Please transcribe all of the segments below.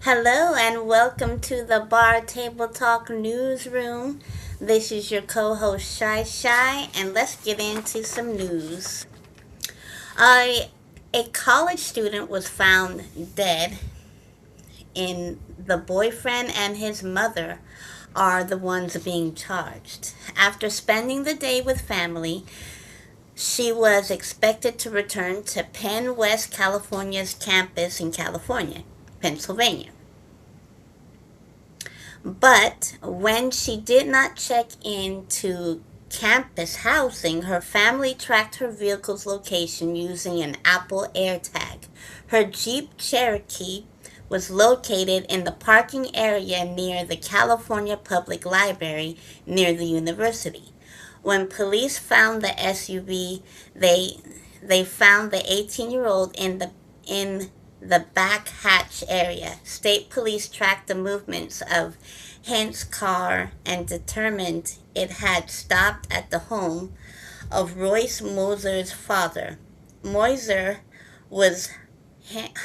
Hello and welcome to the BarTableTalk newsroom. This is your co-host Shy, and let's get into some news. A a college student was found dead, and the boyfriend and his mother are the ones being charged. After spending the day with family, she was expected to return to Penn West California's campus in California, Pennsylvania. But when she did not check into campus housing, her family tracked her vehicle's location using an Apple AirTag. Her Jeep Cherokee was located in the parking area near the California Public Library near the university. When police found the SUV, they found the 18-year-old in the back hatch area. State police tracked the movements of Hent's car and determined it had stopped at the home of Royce Moser's father. Moser was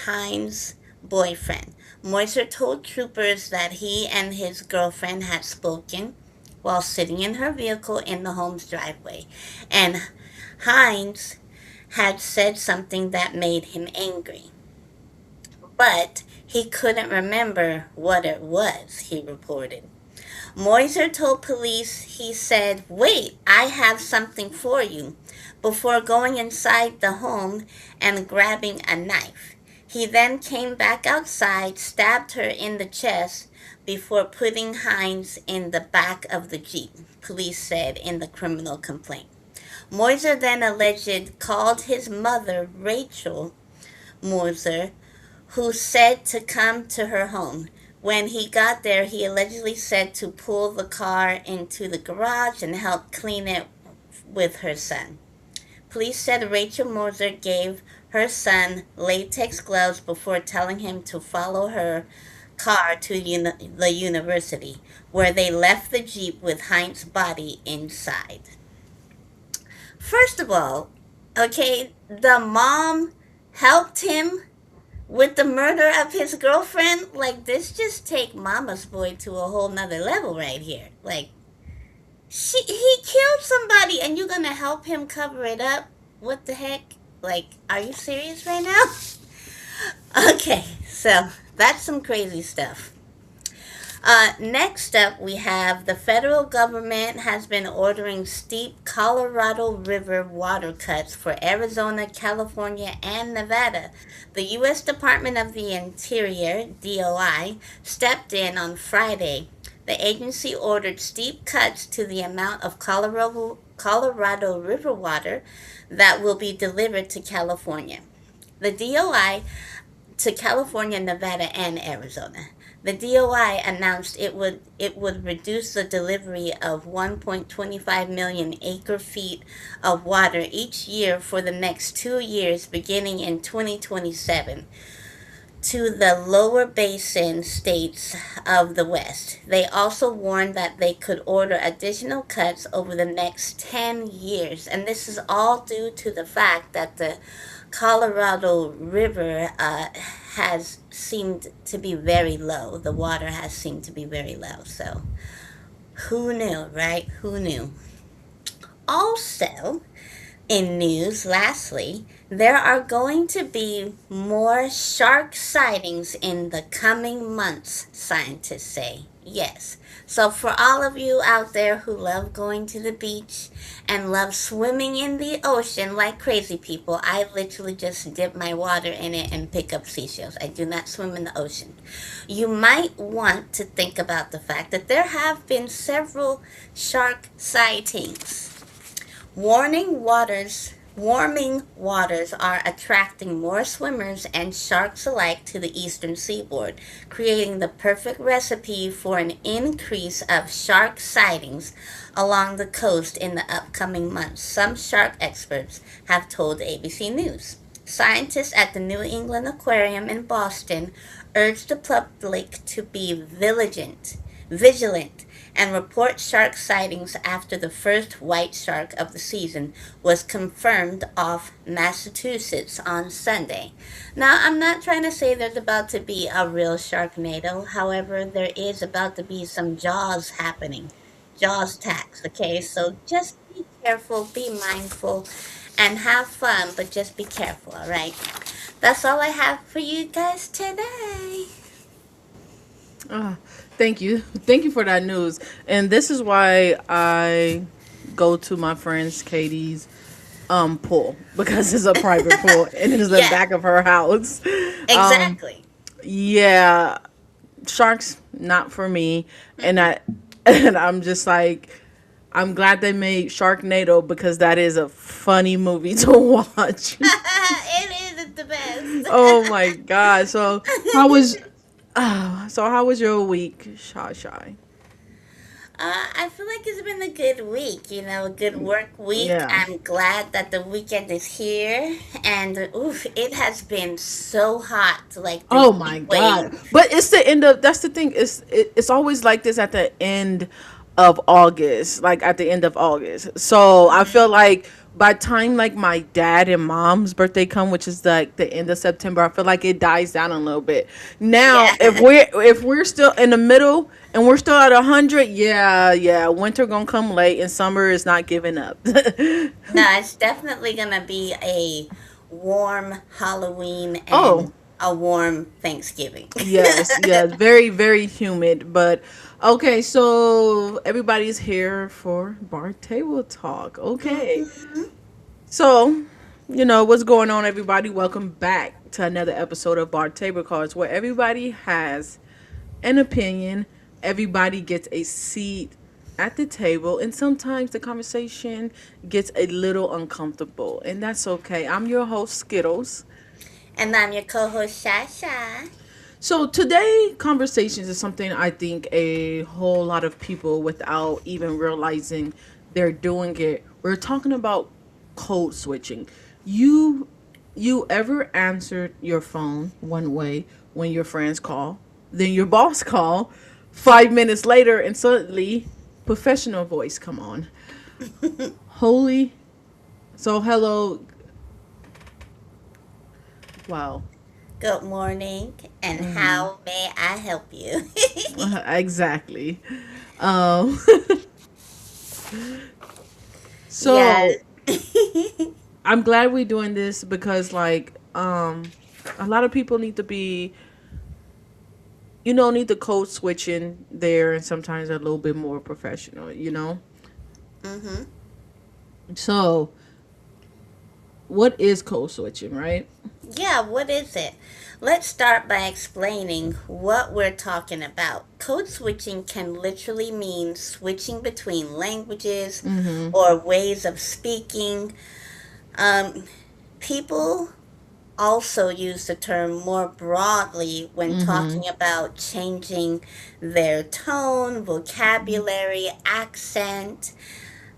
Hines' boyfriend. Moser told troopers that he and his girlfriend had spoken while sitting in her vehicle in the home's driveway, and Hines had said something that made him angry. But he couldn't remember what it was, he reported. Moiser told police he said, "Wait, I have something for you," before going inside the home and grabbing a knife. He then came back outside, stabbed her in the chest before putting Hines in the back of the Jeep, police said in the criminal complaint. Moiser then alleged called his mother, Rachel Moser, who said to come to her home. When he got there, he allegedly said to pull the car into the garage and help clean it with her son. Police said Rachel Moser gave her son latex gloves before telling him to follow her car to the university, where they left the Jeep with Hines' body inside. First of all, okay, the mom helped him with the murder of his girlfriend. Like, this just take mama's boy to a whole nother level right here. Like, he killed somebody and you're gonna help him cover it up? What the heck? Like, are you serious right now? Okay, so that's some crazy stuff. Next up, we have the federal government has been ordering steep Colorado River water cuts for Arizona, California, and Nevada. The U.S. Department of the Interior, DOI, stepped in on Friday. The agency ordered steep cuts to the amount of Colorado River water that will be delivered to California. The DOI to California, Nevada, and Arizona. The DOI announced it would reduce the delivery of 1.25 million acre-feet of water each year for the next 2 years, beginning in 2027, to the lower basin states of the West. They also warned that they could order additional cuts over the next 10 years, and this is all due to the fact that the Colorado River has seemed to be very low. The water has seemed to be very low. So, who knew, right? Who knew? Also, in news, lastly, there are going to be more shark sightings in the coming months, scientists say. Yes. So for all of you out there who love going to the beach and love swimming in the ocean like crazy people, I literally just dip my water in it and pick up seashells. I do not swim in the ocean. You might want to think about the fact that there have been several shark sightings. Warming waters are attracting more swimmers and sharks alike to the eastern seaboard, creating the perfect recipe for an increase of shark sightings along the coast in the upcoming months, some shark experts have told ABC News. Scientists at the New England Aquarium in Boston urged the public to be vigilant and report shark sightings after the first white shark of the season was confirmed off Massachusetts on Sunday. Now, I'm not trying to say there's about to be a real sharknado. However, there is about to be some jaws happening. Jaws tax, okay? So just be careful, be mindful, and have fun, but just be careful, all right? That's all I have for you guys today. Ah, thank you. Thank you for that news. And this is why I go to my friend's Katie's pool because it's a private pool and it is the Yeah, back of her house. Um exactly. yeah, sharks not for me. And Mm-mm. I and I'm just like I'm glad they made Sharknado because that is a funny movie to watch. It is the Oh my best. god. How was how was your week, Shy Shy? I feel like it's been a good week, a good work week. Yeah. I'm glad that the weekend is here. And oof, it has been so hot, like this Oh heat my god. wave. But it's the end of that's the thing. It's always like this at the end of August, like at the end of August. So I feel like by time like my dad and mom's birthday come, which is like the end of September, I feel like it dies down a little bit. Now, Yeah. if we're still in the middle and we're still at 100, yeah, yeah, winter gonna come late and summer is not giving up. No, it's definitely going to be a warm Halloween Oh, and a warm Thanksgiving. yes, yes, very, very humid. But okay, so everybody's here for Bar Table Talk. Okay, Mhm. so what's going on, everybody? Welcome back to another episode of Bar Table Cards, where everybody has an opinion, everybody gets a seat at the table, and sometimes the conversation gets a little uncomfortable, and that's okay. I'm your host, Skittles. And I'm your co host, Shasha. So today conversations is something I think a whole lot of people without even realizing they're doing it. We're talking about code switching. You you ever answered your phone one way when your friends call, then your boss call, 5 minutes later and suddenly professional voice come on. Holy so hello wow. Good morning, and Hmm. how may I help you? Exactly. Um Yeah. so I'm glad we're doing this because like a lot of people need to be need the code switching there and sometimes a little bit more professional. Mm-hmm. So what is code switching, right? Yeah, what is it? Let's start by explaining what we're talking about. Code switching can literally mean switching between languages Mm-hmm. or ways of speaking. Um, People also use the term more broadly when Mm-hmm. talking about changing their tone, vocabulary, accent,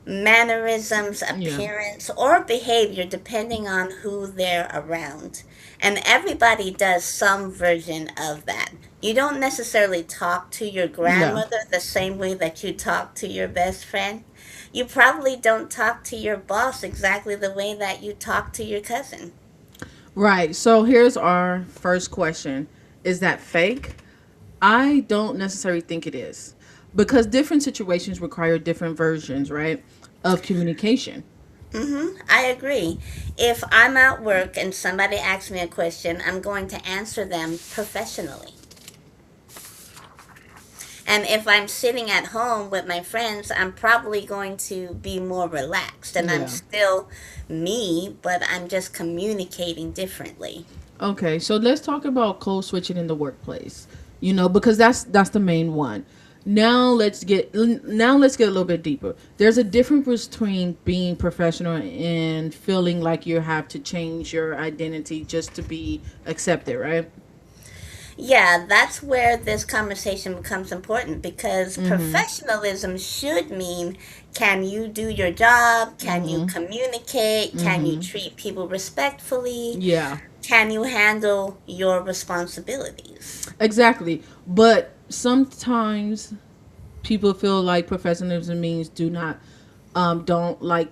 mannerisms, Yeah. appearance, or behavior depending on who they're around. And everybody does some version of that. You don't necessarily talk to your Yeah. grandmother the same way that you talk to your best friend. You probably don't talk to your boss exactly the way that you talk to your cousin. Right. So here's our first question. Is that fake? I don't necessarily think it is because different situations require different versions, right, of communication. I agree. If I'm at work and somebody asks me a question, I'm going to answer them professionally. And if I'm sitting at home with my friends, I'm probably going to be more relaxed and I'm Yeah. still me, but I'm just communicating differently. Okay, so let's talk about code switching in the workplace. Because that's the main one. Now let's get a little bit deeper. There's a difference between being professional and feeling like you have to change your identity just to be accepted, right? Yeah, that's where this conversation becomes important because Mhm. professionalism should mean, can you do your job? Can you Mhm. communicate? Can you Mhm. treat people respectfully? Yeah. Can you handle your responsibilities? Exactly. But sometimes People feel like professionalism means do not, don't like,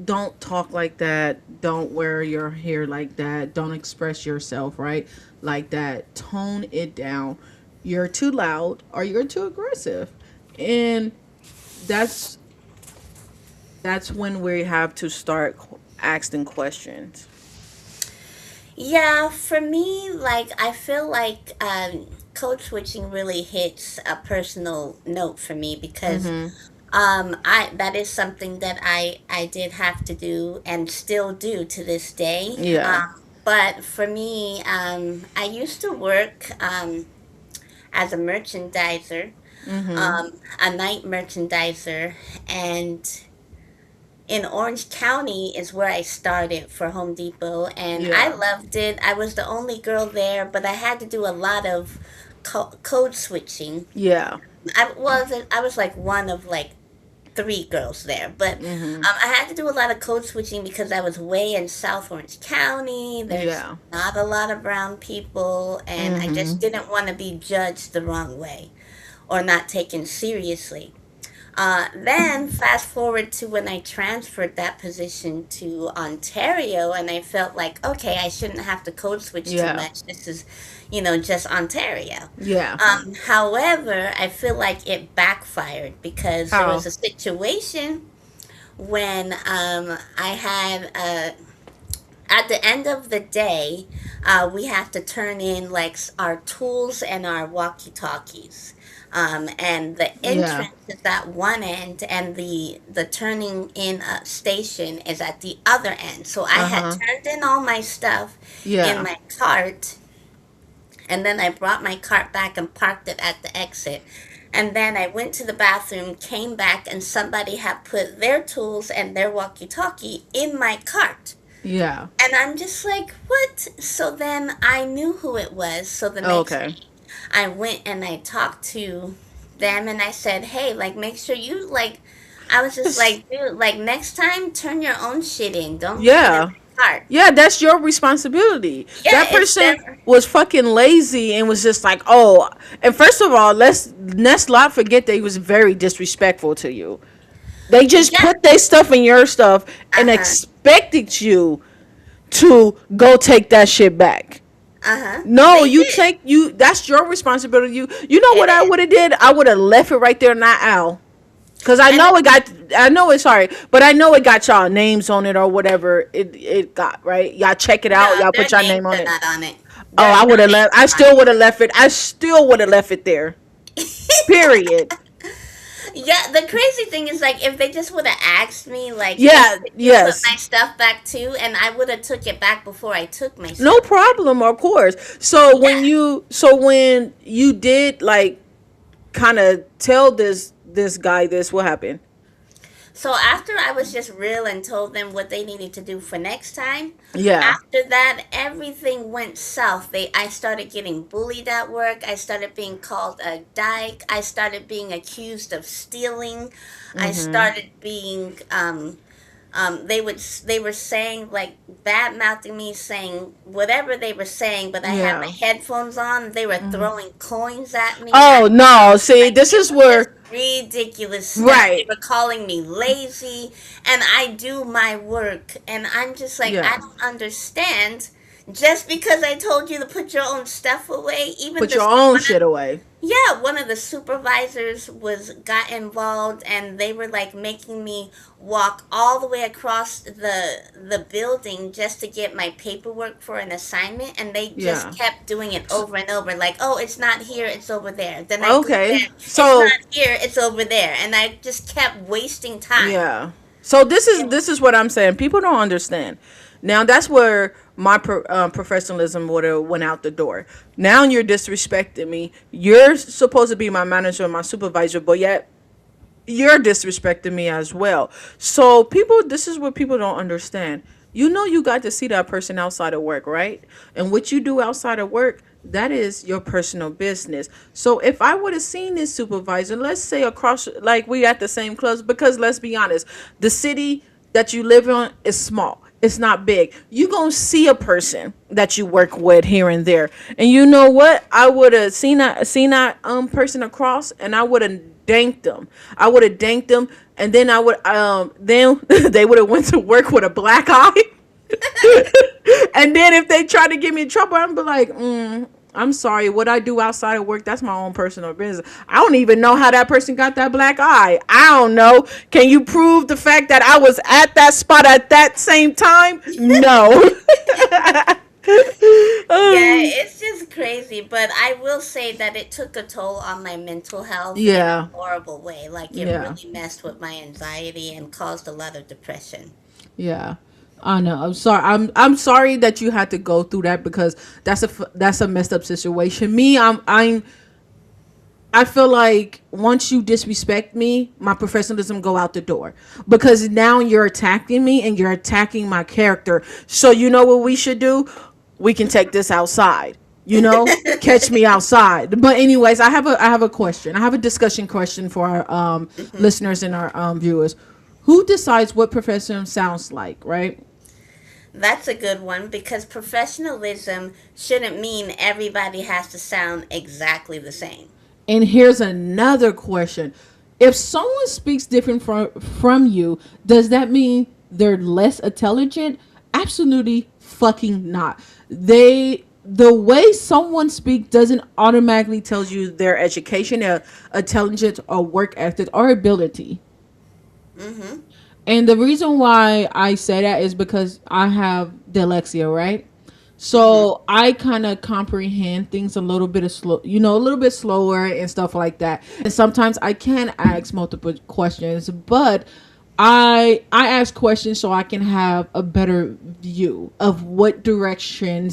don't talk like that, don't wear your hair like that, don't express yourself right like that, tone it down, you're too loud or you're too aggressive. And that's that's when we have to start asking questions. Yeah, for me, like I feel like code switching really hits a personal note for me because Mm-hmm. I that is something that I did have to do and still do to this day. Yeah. But for me, I used to work as Mm-hmm. a night merchandiser, and in Orange County is where I started for Home Depot, and I Yeah. loved it. I was the only girl there, but I had to do a lot of code switching. Yeah. I was like one of like three girls there, but Mm-hmm. I had to do a lot of code switching because I was way in South Orange County. There's Yeah. not a lot of brown people, and I Mm-hmm. just didn't want to be judged the wrong way or not taken seriously. Then fast forward to when I transferred that position to Ontario, and I felt like, okay, I shouldn't have to code switch too Yeah. much. This is, just Ontario. Yeah. However, I feel like it backfired because there was How? a situation when I had at the end of the day, we have to turn in like our tools and our walkie talkies. And the Yeah. entrance is at one end, and the turning in station is at the other end. So I had Uh-huh. turned in all my stuff in Yeah. my cart, and then I brought my cart back and parked it at the exit. And then I went to the bathroom, came back, and somebody had put their tools and their walkie talkie in my cart. Yeah. And I'm just like, what? So then I knew who it was. So the next Okay. day I went and I talked to them and I said, hey, like, make sure you, like, I was just Yes. like, dude, like, next time turn your own shit in. Don't leave it in Yeah. my cart. Yeah, that's your responsibility. Yeah, That it's person never. was fucking lazy and was just like, oh. And first of all, let's not forget that he was very disrespectful to you. They just Yeah. put their stuff in your stuff Uh and huh. expected you to go take that shit back. Uh huh. No, They you did. take you. That's your responsibility. You know It what I is. would have did? I would have left it right there in that aisle. Cause I And know the, it got, I know it's sorry, but I know it got y'all names on it or whatever it got, right? Y'all check it out. no, Y'all their put y'all names name on are it. not on it. Oh, There, I no would have names left. I are on still would have left it. I still would have left it there. Period. it. Yeah, the crazy thing is like if they just would have asked me like, "Hey, Yeah. could you put Yes. my stuff back too?" and I would have took it back before I took my No stuff back. problem. Of course. Yeah. So when you did like kind of tell this guy this, what happened? So after I was just real and told them what they needed to do for next time, Yeah. after that everything went south. I started getting bullied at work. I started being called a dyke. I started being accused of stealing. I Mm-hmm. started being they were saying like bad mouthing me, saying whatever they were saying, but I had my Yeah. headphones on. They were Mm-hmm. throwing coins at me. Oh no! See, Like this it is was just where ridiculous stuff. They right. were calling me lazy, and I do my work, and I'm just like, I Yeah. don't understand. Just because I told you to put your own stuff away, even Put the your own one shit away. yeah, one of the supervisors was got involved, and they were like making me walk all the way across the building just to get my paperwork for an assignment, and they just Yeah. kept doing it S- over and over like, "Oh, it's not here, it's over there." Then I go Okay. there, "It's So not here, it's over there." And I just kept wasting time. yeah. So this is what I'm saying. People don't understand. Now that's where my professionalism would have went out the door. Now you're disrespecting me. You're supposed to be my manager and my supervisor, but yet you're disrespecting me as well. So people, this is what people don't understand. You know, you got to see that person outside of work, right? And what you do outside of work, that is your personal business. So if I would have seen this supervisor, let's say across, like we at the same clubs, because let's be honest, the city that you live in is small. It's not big. You gonna see a person that you work with here and there, and you know what? I would have seen that person across, and I would have danked them. I would have danked them, and then I would then they would have went to work with a black eye. And then if they try to get me in trouble, I'm be like, I'm sorry. What I do outside of work, that's my own personal business. I don't even know how that person got that black eye. I don't know. Can you prove the fact that I was at that spot at that same time? No. Yeah, Um, it's just crazy, but I will say that it took a toll on my mental health in a yeah. horrible way. Like, it Yeah. really messed with my anxiety and caused a lot of depression. Yeah. I know. I'm sorry. I'm sorry that you had to go through that because that's a messed up situation. Me, I feel like once you disrespect me, my professionalism go out the door because now you're attacking me and you're attacking my character. So you know what we should do? We can take this outside. You know, catch me outside. But anyways, I have a question. I have a discussion question for our Mhm. listeners and our viewers. Who decides what professionalism sounds like? Right? That's a good one because professionalism shouldn't mean everybody has to sound exactly the same. And here's another question. If someone speaks different from you, does that mean they're less intelligent? Absolutely fucking not. The way someone speaks doesn't automatically tells you their education, their intelligence, or work ethic or ability. Mm-hmm. And the reason why I say that is because I have dyslexia, right? Mm-hmm. So I kind of comprehend things a little bit of slow, a little bit slower and stuff like that. And sometimes I can ask multiple questions, but I ask questions so I can have a better view of what direction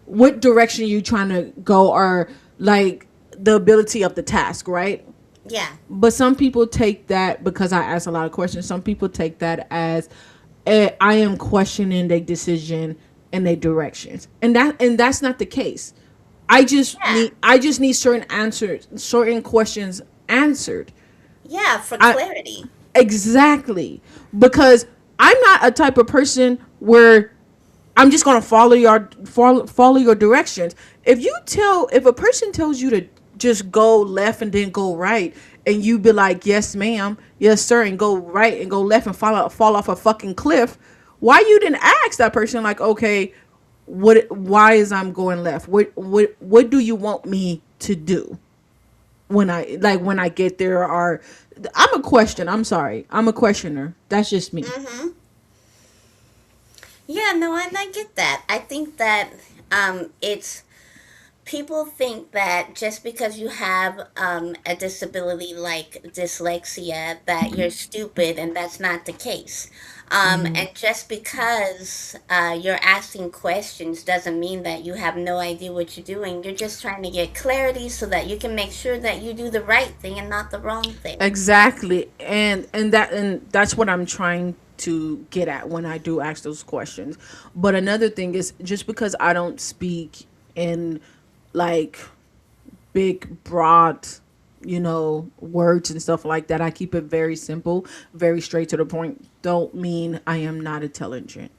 you trying to go, or like the ability of the task, right? Yeah. But some people take that because I ask a lot of questions. Some people take that as I am questioning their decision and their directions, and that's not the case. Yeah. I just need certain answers, certain questions answered. Yeah, for I clarity. exactly because I'm not a type of person where I'm just gonna follow your directions. If a person tells you to just go left and then go right, and you be like, yes, ma'am, yes, sir, and go right and go left and fall off a fucking cliff, why you didn't ask that person like, okay, why is I'm going left? What do you want me to do when I get there? Or I'm a question. I'm sorry, I'm a questioner. That's just me. Mm-hmm. Yeah, no, and I get that. I think that it's people think that just because you have a disability like dyslexia that you're stupid, and that's not the case. Hmm. And just because you're asking questions doesn't mean that you have no idea what you're doing. You're just trying to get clarity so that you can make sure that you do the right thing and not the wrong thing. Exactly. And that's what I'm trying to get at when I do ask those questions. But another thing is, just because I don't speak in like big broad, words and stuff like that, I keep it very simple, very straight to the point, don't mean I am not intelligent.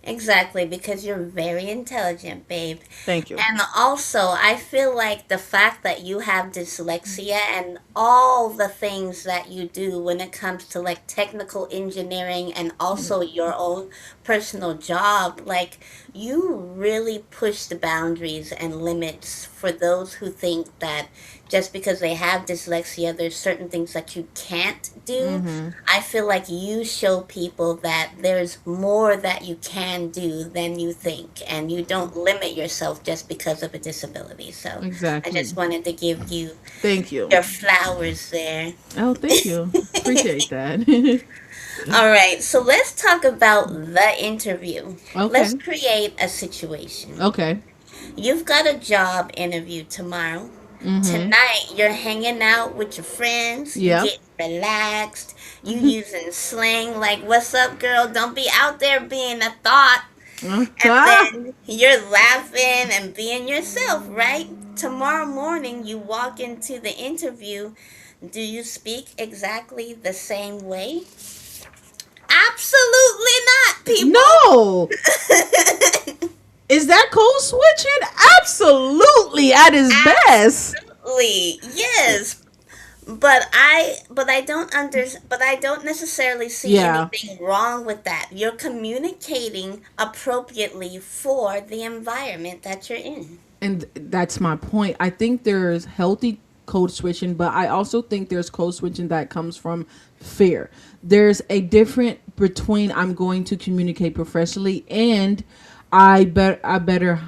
Exactly, because you're very intelligent, babe. Thank you. And also, I feel like the fact that you have dyslexia and all the things that you do when it comes to like technical engineering and also your own personal job, like you really push the boundaries and limits for those who think that just because they have dyslexia, there's certain things that you can't do. Mm-hmm. I feel like you show people that there's more that you can do than you think, and you don't limit yourself just because of a disability. So I Exactly. just wanted to give you Thank you. your flowers there. Oh, thank you. Appreciate that. All right, so let's talk about the interview. Let's Okay. create a situation. Okay. You've got a job interview tomorrow. Mm-hmm. Tonight, you're hanging out with your friends. You Yep. get relaxed. You using slang like, what's up, girl? Don't be out there being a thought. And then you're laughing and being yourself, right? Tomorrow morning, you walk into the interview. Do you speak exactly the same way? Absolutely not, people. No. Is that code switching? Absolutely, at its best. Absolutely. Yes. But I don't necessarily see Yeah. anything wrong with that. You're communicating appropriately for the environment that you're in. And that's my point. I think there's healthy code switching, but I also think there's code switching that comes from fear. There's a difference between I'm going to communicate professionally and I better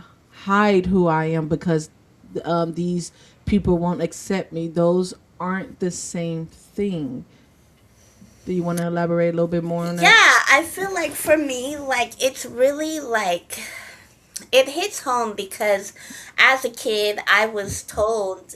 hide who I am because these people won't accept me. Those aren't the same thing. Do you want to elaborate a little bit more on that? Yeah, I feel like for me, like it's really like it hits home because as a kid I was told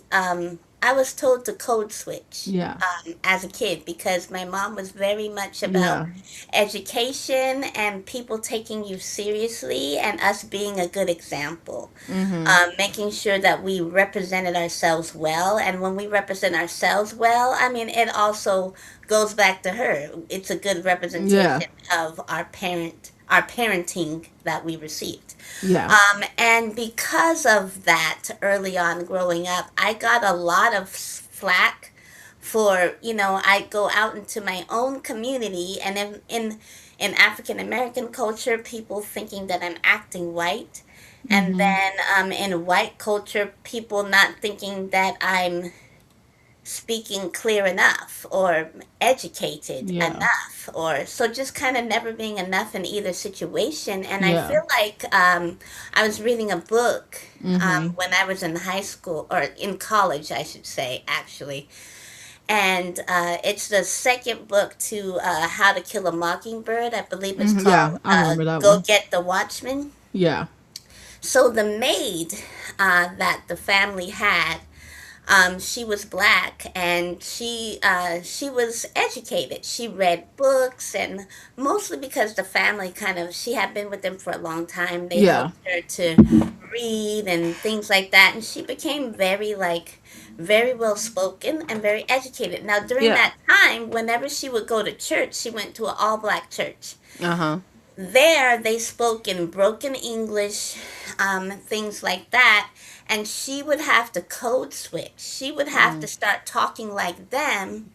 to code switch Yeah. as a kid because my mom was very much about Yeah. education and people taking you seriously and us being a good example, Mhm. making sure that we represented ourselves well. And when we represent ourselves well, I mean, it also goes back to her. It's a good Yeah. representation of our parenting that we received. Yeah. And because of that, early on growing up, I got a lot of flack for, I go out into my own community and in African American culture, people thinking that I'm acting white. And Mhm. then in white culture, people not thinking that I'm speaking clear enough or educated Yeah. enough, or so just kind of never being enough in either situation. And I Yeah. feel like I was reading a book Mhm. when I was in high school, or in college I should say, actually. And it's the second book to How to Kill a Mockingbird. I believe it's Mhm. called Yeah, I remember that Go one. Get the Watchman. Yeah. So the maid that the family had, she was black, and she was educated. She read books, and mostly because the family she had been with them for a long time. They Yeah. helped her to read and things like that, and she became very well spoken and very educated. Now during Yeah. that time, whenever she would go to church, she went to an all black church. Uh-huh. There, they spoke in broken English, things like that, and she would have to code switch. She would have to Mm. start talking like them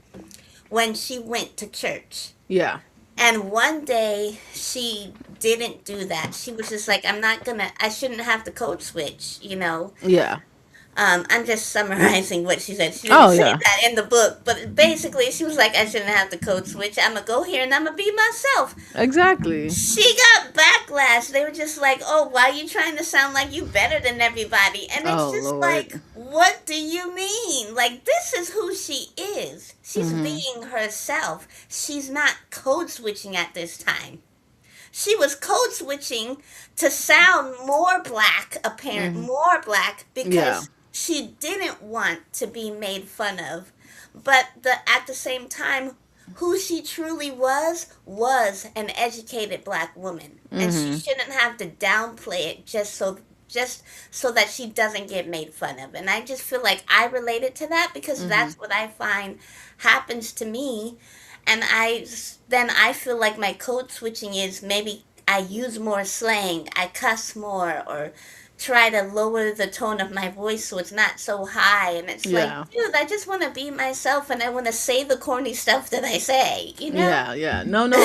when she went to church. Yeah. And one day, she didn't do that. She was just like, I shouldn't have to code switch. Yeah. I'm just summarizing what she said. She didn't Oh say yeah. that in the book, but basically, she was like, I shouldn't have to code switch. I'm gonna go here and I'm gonna be myself. Exactly. She got backlash. They were just like, "Oh, why are you trying to sound like you better than everybody?" And it's Oh just like, Lord. "What do you mean? Like this is who she is. She's Mhm. being herself. She's not code switching at this time. She was code switching to sound more black, apparent Mhm. more black Yeah. because she didn't want to be made fun of. But at the same time, who she truly was an educated black woman. And she Mhm. shouldn't have to downplay it just so that she doesn't get made fun of. And I just feel like I related to that because Mhm. that's what I find happens to me. And then I feel like my code switching is maybe I use more slang, I cuss more, or try to lower the tone of my voice so it's not so high. And it's like, Yeah. dude, I just want to be myself and I want to say the corny stuff that I say. Yeah. Yeah. No. No.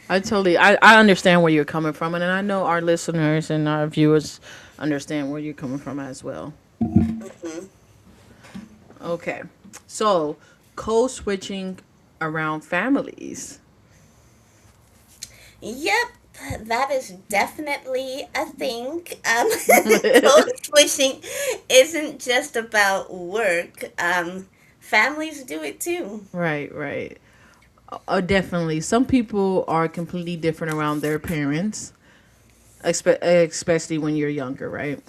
I totally. I understand where you're coming from, and I know our listeners and our viewers understand where you're coming from as well. Hmm. Okay. So, code switching around families. Yep, that is definitely a thing. Code switching isn't just about work. Families do it too. Right. Right. Definitely. Some people are completely different around their parents, especially when you're younger, right?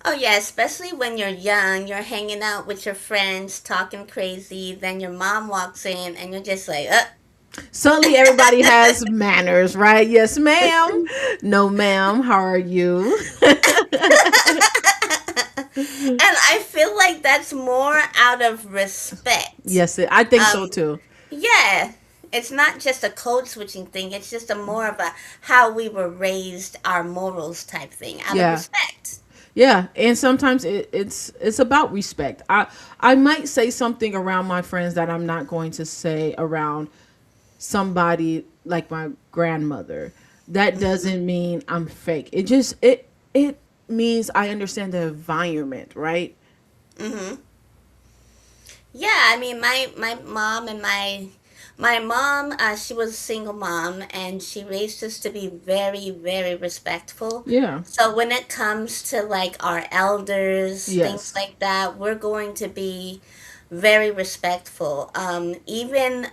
Oh yeah, especially when you're young, you're hanging out with your friends, talking crazy, then your mom walks in and you're just like, Suddenly everybody has manners, right? Yes, ma'am. No, ma'am. How are you? and I feel like that's more out of respect. Yes, I think so Um, too. yeah, it's not just a code switching thing. It's just a more of a how we were raised, our morals type thing, out of Yeah. respect. Yeah, and sometimes it's about respect. I might say something around my friends that I'm not going to say around somebody like my grandmother. That doesn't mean I'm fake. It means I understand the environment, right? Hmm. Yeah, I mean, my mom and my mom, she was a single mom, and she raised us to be very, very respectful. Yeah. So when it comes to like our elders, things Yes. like that, we're going to be very respectful. Even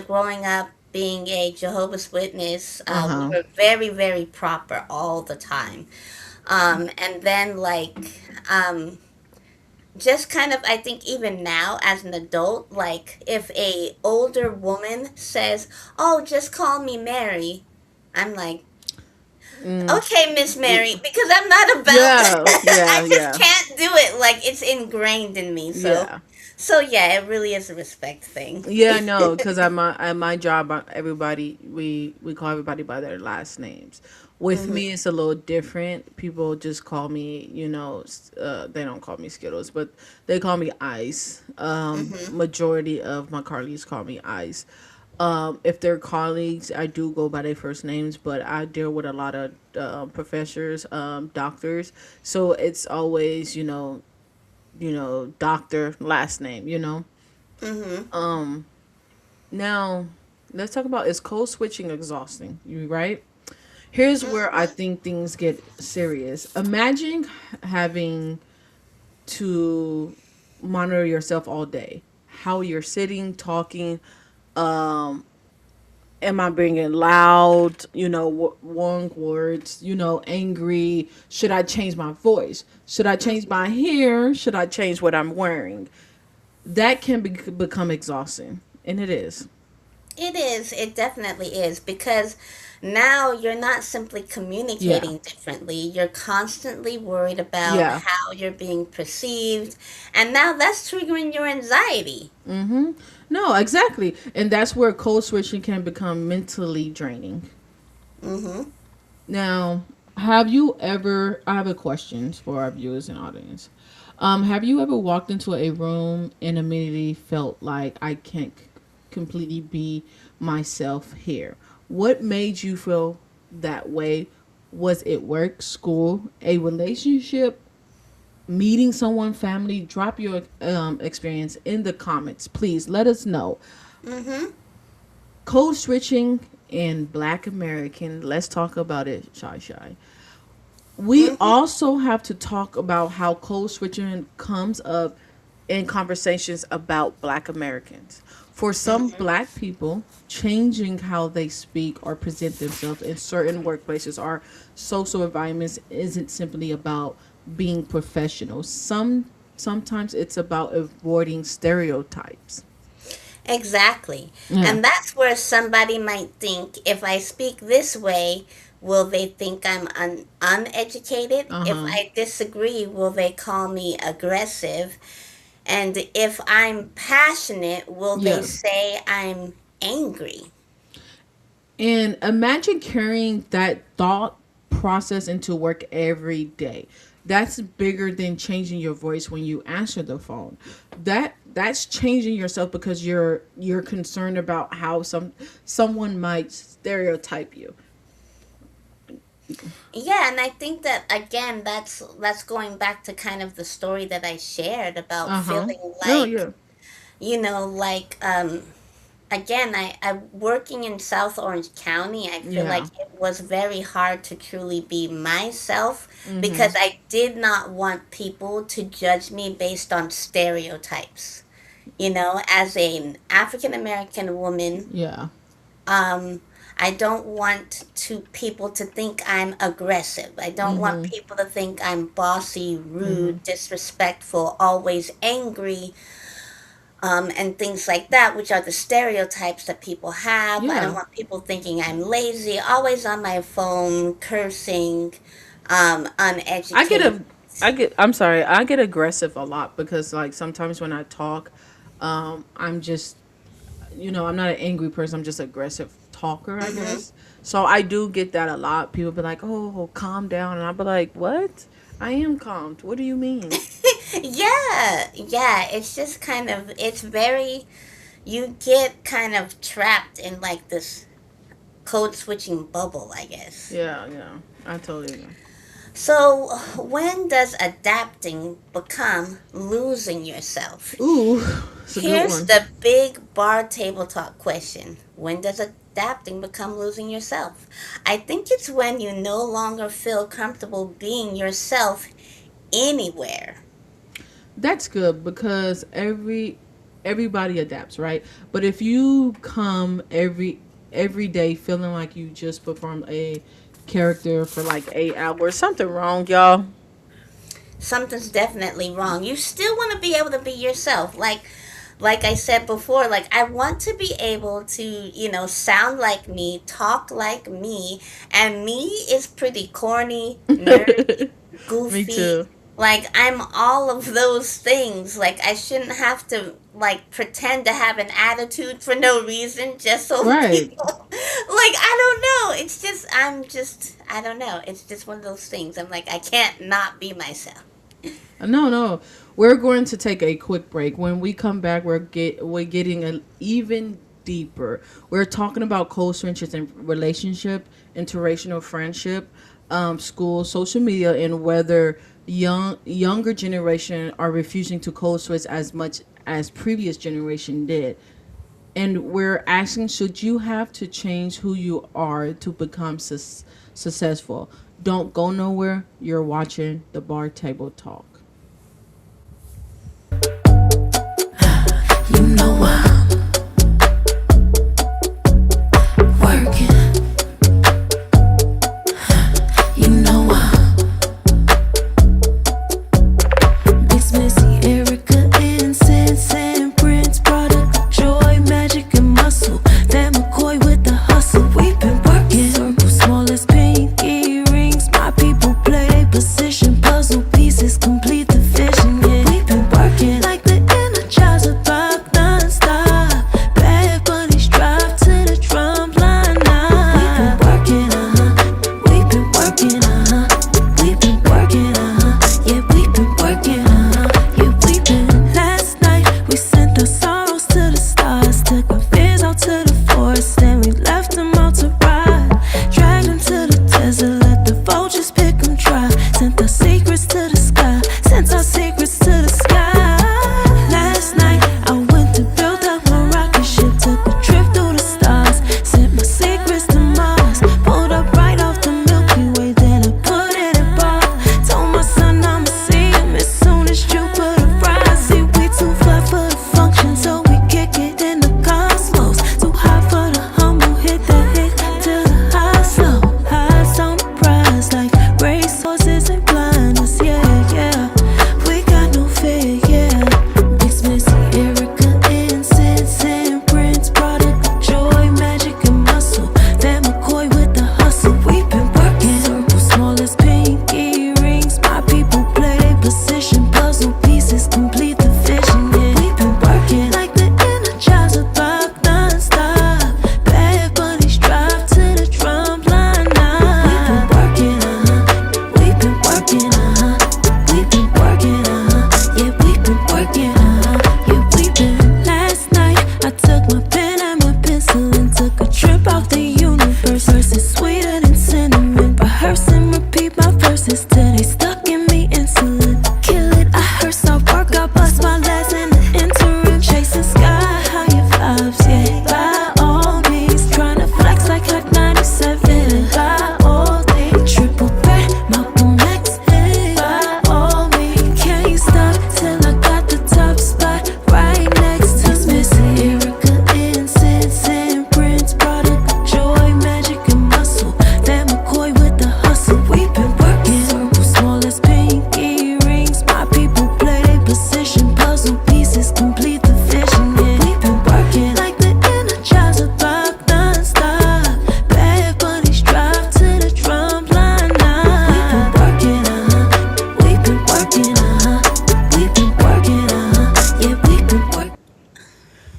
growing up being a Jehovah's Witness, Uh we huh. were very, very proper all the time. And then um, just kind of, I think even now as an adult, like if a older woman says, "Oh, just call me Mary," I'm like, Mm. "Okay, Miss Mary," because I'm not about Yeah. I Yeah. just Yeah. can't do it. Like it's ingrained in me. So Yeah. yeah, it really is a respect thing. Yeah, I know, because at my job, everybody we call everybody by their last names. With Hmm. me, it's a little different. People just call me, they don't call me Skittles, but they call me Ice. Hmm. Majority of my colleagues call me Ice. If they're colleagues, I do go by their first names, but I deal with a lot of professors, doctors, so it's always doctor last name. Hmm. Now, let's talk about, is code switching exhausting? You right? Here's where I think things get serious. Imagine having to monitor yourself all day. How you're sitting, talking. Am I bringing loud, wrong words, angry? Should I change my voice? Should I change my hair? Should I change what I'm wearing? That can become exhausting. And it is. It is. It definitely is because now you're not simply Yeah. communicating differently. You're constantly worried about Yeah. how you're being perceived, and now that's triggering your anxiety. No, exactly. And that's where code switching can become mentally draining. Mm-hmm. Now, I have a question for our viewers and audience. Have you ever walked into a room and immediately felt like I can't completely be myself here? What made you feel that way? Was it work, school, a relationship, meeting someone, family? Drop your experience in the comments. Please let us know. Mm-hmm. Code switching in Black American. Let's talk about it, Shy Shy. We Mm-hmm. also have to talk about how code switching comes up in conversations about Black Americans. For some Mm-hmm. Black people, changing how they speak or present themselves in certain workplaces or social environments isn't simply about being professional. Sometimes it's about avoiding stereotypes. Exactly. Yeah. And that's where somebody might think, if I speak this way, will they think I'm uneducated? Uh If huh. I disagree, will they call me aggressive? And if I'm passionate, will they Yeah. say I'm angry? And imagine carrying that thought process into work every day. That's bigger than changing your voice when you answer the phone. That's changing yourself because you're concerned about how someone might stereotype you. Yeah, and I think that again, that's going back to kind of the story that I shared about Uh huh. feeling No, like, yeah. again, I working in South Orange County, I feel like Yeah. it was very hard to truly be myself because Mhm. I did not want people to judge me based on stereotypes. As an African American woman, Yeah. um, I don't want to people to think I'm aggressive. I don't want Mhm. people to think I'm bossy, Mhm. rude, disrespectful, always angry, and things like that, which are the stereotypes that people have. I don't Yeah. want people thinking I'm lazy, always on my phone, cursing, I get uneducated. a I'm sorry, I get aggressive a lot because like sometimes when I talk, I'm just I'm not an angry person. I'm just aggressive talker, I guess. So I do get that a lot. People be like, "Oh, calm down," and I'll be like, "What? I am calmed. What do you mean?" Yeah, yeah. It's just kind of, it's very, you get kind of trapped in like this code switching bubble, I guess. Yeah, yeah. I totally agree. So, when does adapting become losing yourself? Ooh, it's a good Here's one. the big bar table talk question. When does adapting become losing yourself? I think it's when you no longer feel comfortable being yourself anywhere. That's good because everybody adapts, right? But if you come every day feeling like you just performed a character for like 8 hours, something wrong, y'all. Something's definitely wrong. You still want to be able to be yourself. Like I said before, like I want to be able to, sound like me, talk like me, and me is pretty corny, nerdy, Me goofy. too. Like I'm all of those things. Like I shouldn't have to like pretend to have an attitude for no reason just so Right. people like I don't know. It's just I don't know. It's just one of those things. I'm like I can't not be myself. No, no. We're going to take a quick break. When we come back, we're getting even deeper. We're talking about code switches in relationship, interracial friendship, school, social media, and whether younger generation are refusing to code switch as much as previous generation did. And we're asking, should you have to change who you are to become successful? Don't go nowhere. You're watching the Bar Table Talk. You know I'm working. You know I'm Miss Missy, Erica, Incense and Prince, Prada, Joy, Magic and Muscle. Van McCoy with the hustle. We've been working. Circle small as pinky rings. My people play their position. Puzzle pieces complete the vision. Yeah, we've been working like the energizer bug non-stop.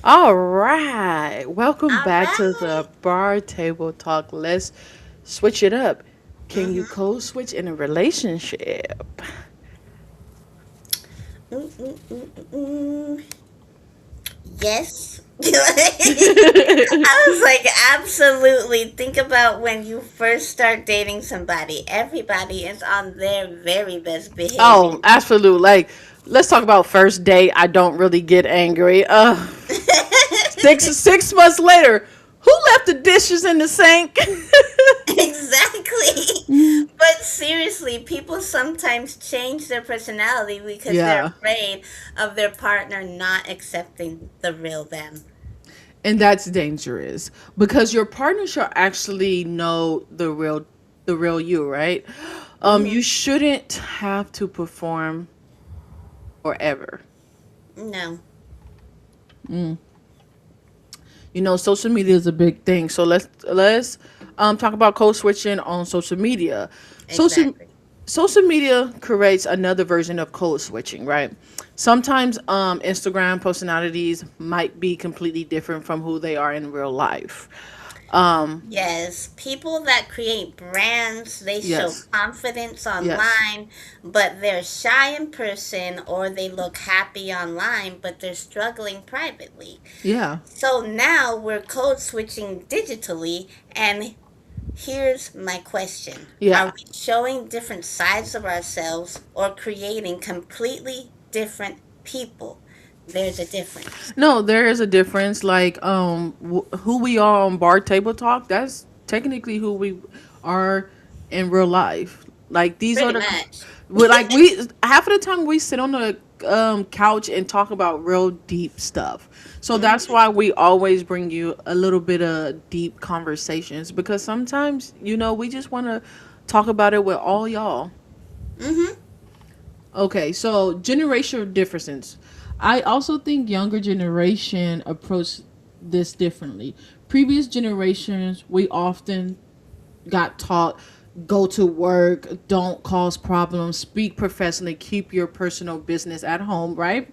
All right. Welcome All back to right. the Bar Table Talk. Let's switch it up. Can you Mm-hmm. code switch in a relationship? Mm, mm, mm, mm, mm. Yes. I was like, absolutely. Think about when you first start dating somebody. Everybody is on their very best Oh, behavior. absolutely. Like, let's talk about first date. I don't really get angry. Six months later, who left the dishes in the sink? Exactly. But seriously, people sometimes change their personality because they're Yeah. afraid of their partner not accepting the real them. And that's dangerous because your partner should actually know the real you, right? Hmm. You shouldn't have to perform forever. No, Social media is a big thing. So let's talk about code switching on social media. Social exactly. social media creates another version of code switching, right? Sometimes Instagram personalities might be completely different from who they are in real life. Yes, people that create brands, they show Yes. confidence Yes. online, but they're shy in person, or they look happy online, but they're struggling privately. Yeah. So now we're code switching digitally, and here's my question. Are Yeah. we showing different sides of ourselves or creating completely different people? There's a difference. No, there is a difference. Like, who we are on Bar Table Talk, that's technically who we are in real life. Like, these are Pretty the, much. we half of the time we sit on the couch and talk about real deep stuff. So that's Hmm. why we always bring you a little bit of deep conversations because sometimes, we just want to talk about it with all y'all. Hmm. Okay, so generational differences. I also think younger generation approach this differently. Previous generations, we often got taught go to work, don't cause problems, speak professionally, keep your personal business at home, right?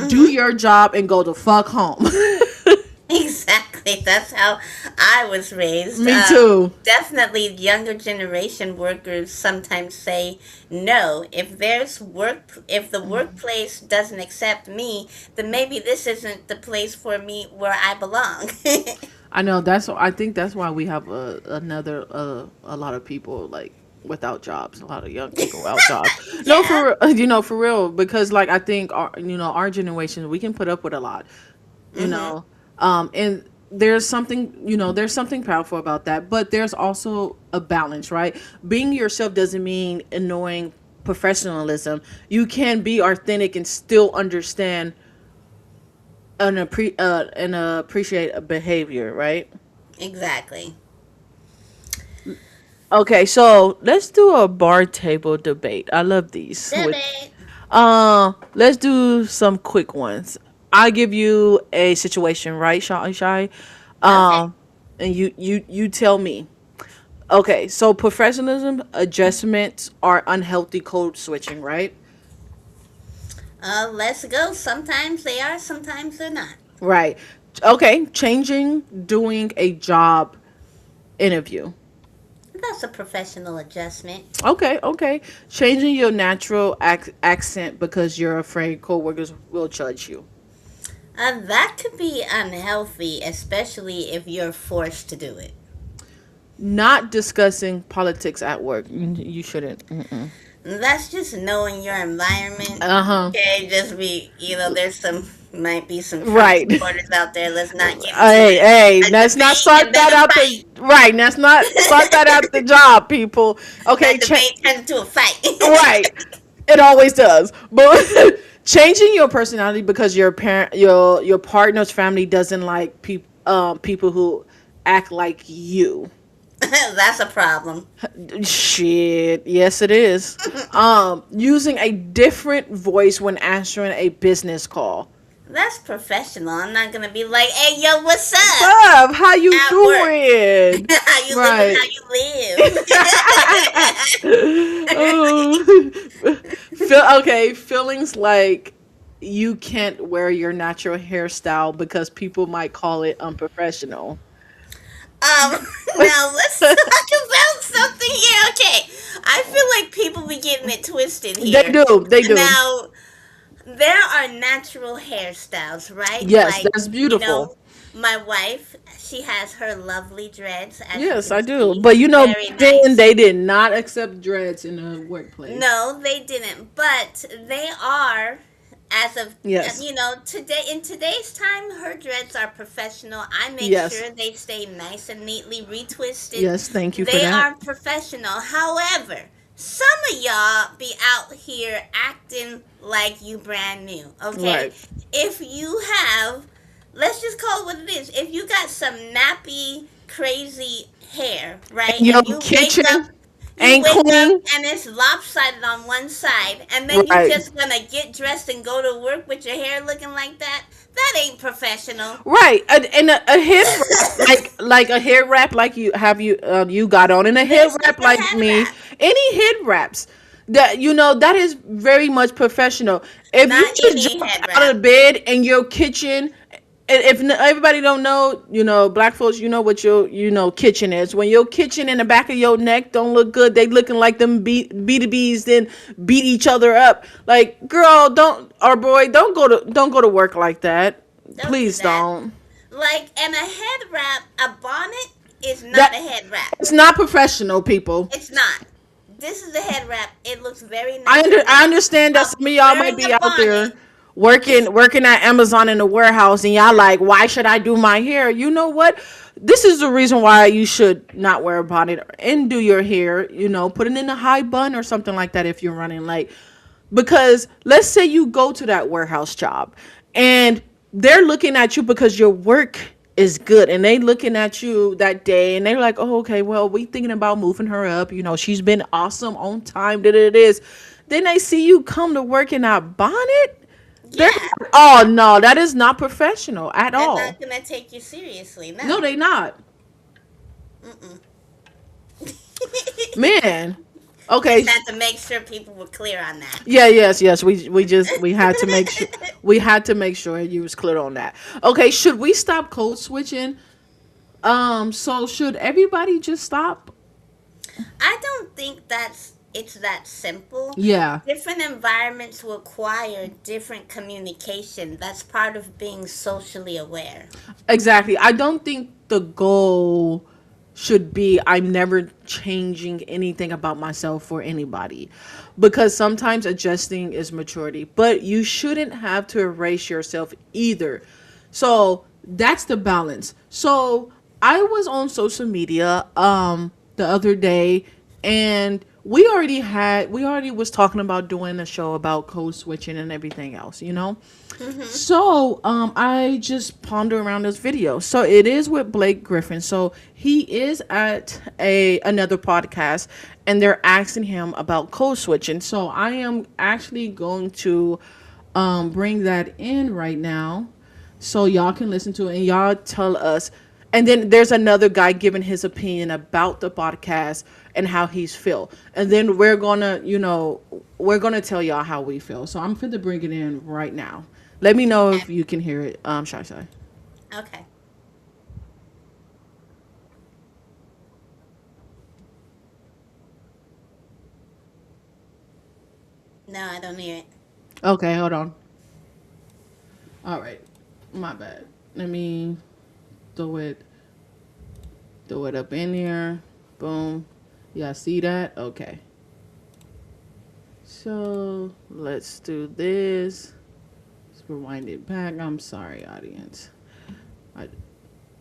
Do Hmm. your job and go the fuck home. Exactly. That's how I was raised. Me too. Definitely, younger generation workers sometimes say no. If the workplace doesn't accept me, then maybe this isn't the place for me where I belong. I know I think that's why we have a lot of people like without jobs, a lot of young people without jobs. No, Yeah. for real, because like I think our generation we can put up with a lot, you Mm-hmm. know, and there's something powerful about that, but there's also a balance, right? Being yourself doesn't mean annoying professionalism. You can be authentic and still understand and appreciate a behavior, right? Exactly. Okay, so let's do a bar table debate. I love these. Debate. Let's do some quick ones. I give you a situation, right, Shy? Okay. Um, and you tell me. Okay, so professionalism adjustments are unhealthy code switching, right? Let's go. Sometimes they are, sometimes they're not. Right. Okay, changing doing a job interview. That's a professional adjustment. Okay. Changing your natural accent because you're afraid coworkers will judge you. That could be unhealthy, especially if you're forced to do it. Not discussing politics at work. You shouldn't. Mm-mm. That's just knowing your environment. Uh huh. Okay, just be, there's might be some Trump Right. supporters out there. Let's not get into Hey, a let's not debate and start then that a out the fight. right. Let's not start that out the job, people. Okay, That debate turns into a fight. right. It always does, but changing your personality because your partner's family doesn't like people who act like you. That's a problem. Shit, yes it is. Using a different voice when answering a business call. That's professional. I'm not gonna be like, "Hey, yo, what's up?" Sub, how you At work. doing? How you living? Right. How you live? Oh. Feelings like you can't wear your natural hairstyle because people might call it unprofessional. Now let's talk about something here. Okay, I feel like people be getting it twisted They here. do. They do. Now, there are natural hairstyles, right? Yes, Like, that's beautiful. my wife, she has her lovely dreads, as you Yes, can I do. see. But Very back then nice. they did not accept dreads in the workplace. No, they didn't, but they are, as of Yes. today, in today's time, her dreads are professional. I make Yes. sure they stay nice and neatly retwisted. Yes, thank you for They that. are professional. However, some of y'all be out here acting like you brand new. Okay, Right. if you have, let's just call it what it is. If you got some nappy, crazy hair, right, And your and kitchen you ain't wake up clean. and it's lopsided on one side, and then you Right. just gonna get dressed and go to work with your hair looking like that. That ain't professional. Right. And a head wrap like a head wrap like you got on, and a head It's wrap just a like head me. wrap, Any head wraps that is very much professional. If you not just any jumped head out of wrap. the bed and your kitchen, and if everybody don't know, black folks, you know what your kitchen is. When your kitchen in the back of your neck don't look good, they looking like them B2Bs then beat each other up. Like, girl, don't or boy, don't go to work like that. Don't do Please that. don't. Like, and a head wrap, a bonnet is not a That head wrap. it's not professional, people. It's not. This is a head wrap. It looks very I nice under and I neat. understand that some of y'all might Wearing be a out there bonnet is working at Amazon in the warehouse, and y'all like, why should I do my hair? You know what? This is the reason why you should not wear a bonnet and do your hair. Put it in a high bun or something like that if you're running late. Because let's say you go to that warehouse job and they're looking at you because your work is good, and they looking at you that day and they're like, oh, okay, well, we thinking about moving her up. She's been awesome on time, that it is. Then they see you come to work in that bonnet. They're yeah. like, oh no, that is not professional at They're all. not gonna take you seriously. No, No. they not. Mm-mm. Man. Just Okay. had to make sure people were clear on that. Yeah, yes. We had to make sure you was clear on that. Okay, should we stop code switching? So should everybody just stop? I don't think it's that simple. Yeah, Different environments require different communication. That's part of being socially aware. exactly. I don't think the goal should be I'm never changing anything about myself for anybody, because sometimes adjusting is maturity, but you shouldn't have to erase yourself either. So that's the balance. So I was on social media the other day, and we already was talking about doing a show about code switching and everything else. Hmm. So I just ponder around this video. So it is with Blake Griffin. So he is at another podcast, and they're asking him about code switching. So I am actually going to bring that in right now, so y'all can listen to it and y'all tell us. And then there's another guy giving his opinion about the podcast and how he's feel. And then we're gonna tell y'all how we feel. So I'm going to bring it in right now. Let me know if you can hear it. Shy Shy. Okay. No, I don't hear it. Okay, hold on. All right, my bad. Let me throw it throw it up in here. Boom. Y'all see that? Okay. So let's do this. Let's rewind it back. I'm sorry, audience. I,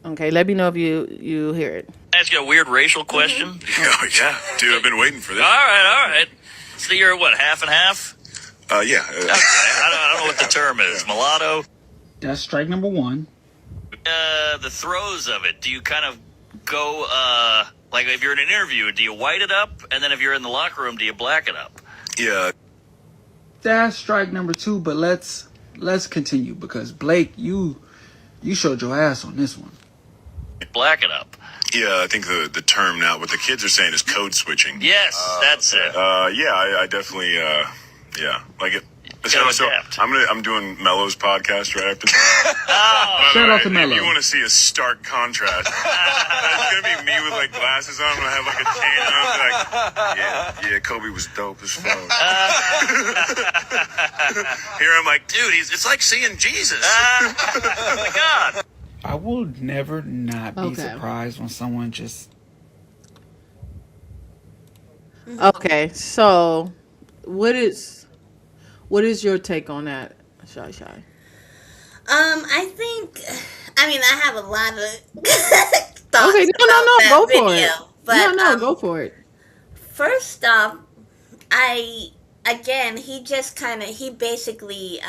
okay, let me know if you hear it. Ask you a weird racial question. Oh, yeah. Dude, I've been waiting for All this. right, all right. So you're what, half and half? Yeah. Okay, I don't know what the term is. Mulatto. That's strike number one. The throes of it. Do you kind of go like if you're in an interview, do you white it up, and then if you're in the locker room, do you black it up? Yeah. That's strike number two. But let's continue, because Blake, you showed your ass on this one. Black it up. Yeah, I think the term now, what the kids are saying is code switching. Yes, that's it. Yeah, I definitely, yeah. Like, Gotta So adapt. I'm doing Mello's podcast right after. Shout out to If Mello. you want to see a stark contrast, it's gonna be me with like glasses on. I'm gonna have like a tan on. I'm like, yeah, Kobe was dope as fuck. Here I'm like, dude, it's like seeing Jesus. Oh my God. I will never not be Okay. surprised when someone just. Okay, so what is your take on that, Shy Shy? I think, I mean, I have a lot of Okay, thoughts no, no, about no, that go for it. video, No, but no, go for it. first off, I again he just kind of he basically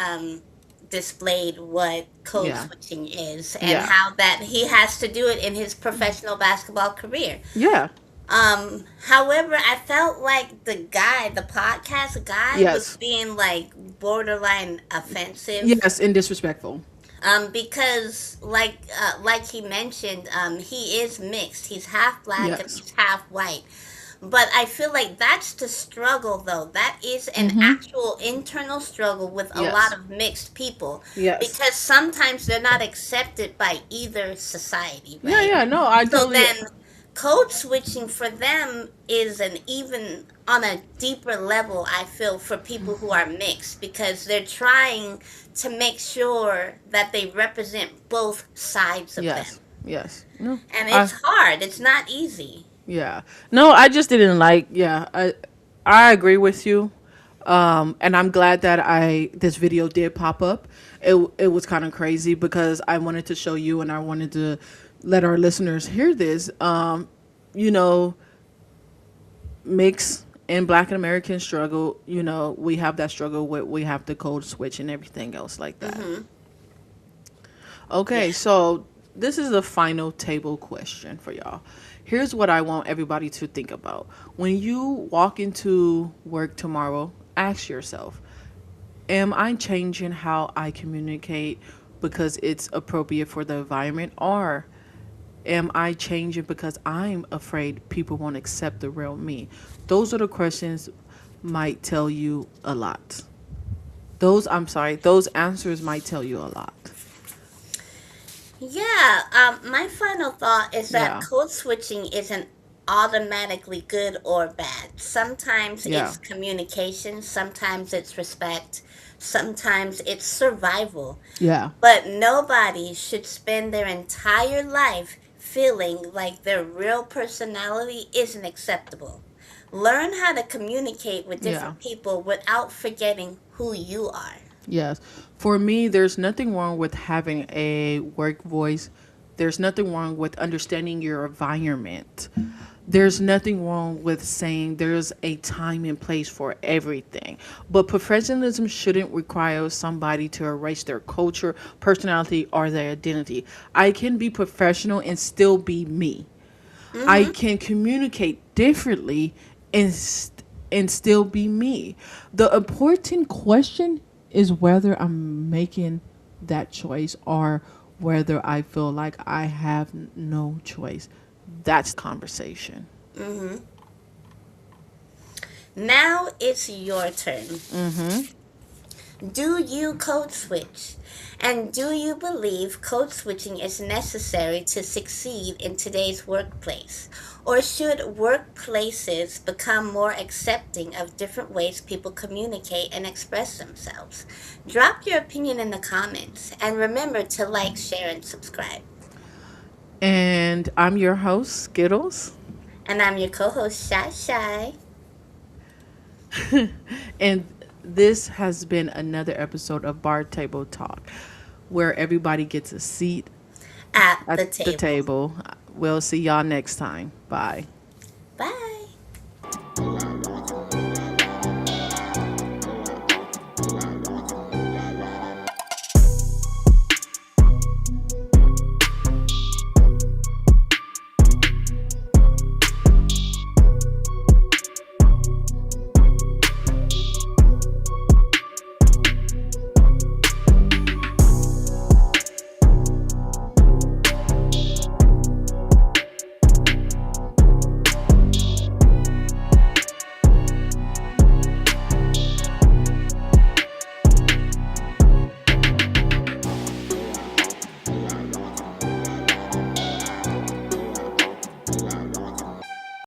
displayed what code Yeah. switching is and Yeah. how that he has to do it in his professional basketball career. Yeah. However, I felt like the podcast guy was Yes. being like borderline offensive. Yes, and disrespectful. Because like he mentioned, he is mixed. He's half black and Yes. he's half white. But I feel like that's the struggle, though. That is an Mm-hmm. actual internal struggle with a Yes. lot of mixed people. Yes. Because sometimes they're not accepted by either society, Yeah, right? yeah, no, I So totally. then code switching for them is an even on a deeper level, I feel, for people who are mixed because they're trying to make sure that they represent both sides of Yes. them. Yes. No. And I, it's hard. It's not easy. yeah. No, I just didn't like. Yeah, I agree with you. And I'm glad that this video did pop up. It was kind of crazy because I wanted to show you and I wanted to let our listeners hear this. You know, mix and Black and American struggle. You know, we have that struggle with we have the code switch and everything else like that. Okay, so this is the final table question for y'all. Here's what I want everybody to think about. When you walk into work tomorrow, ask yourself, am I changing how I communicate because it's appropriate for the environment, or am I changing because I'm afraid people won't accept the real me? Those are the questions might tell you a lot. Those answers might tell you a lot. Yeah, my final thought is that Yeah. code switching isn't automatically good or bad. Sometimes Yeah. it's communication, sometimes it's respect, sometimes it's survival. Yeah. But nobody should spend their entire life feeling like their real personality isn't acceptable. Learn how to communicate with Yeah. different people without forgetting who you are. Yes. For me, there's nothing wrong with having a work voice. There's nothing wrong with understanding your environment. There's nothing wrong with saying there's a time and place for everything. But professionalism shouldn't require somebody to erase their culture, personality, or their identity. I can be professional and still be me. I can communicate differently and still be me. The important question is whether I'm making that choice or whether I feel like I have no choice. That's conversation. Now it's your turn. Do you code switch? And do you believe code switching is necessary to succeed in today's workplace? Or should workplaces become more accepting of different ways people communicate and express themselves? Drop your opinion in the comments and remember to like, share, and subscribe. And I'm your host, Skittles. And I'm your co-host, Shy Shy. And this has been another episode of Bar Table Talk, where everybody gets a seat At at the the table. table. We'll see y'all next time. Bye.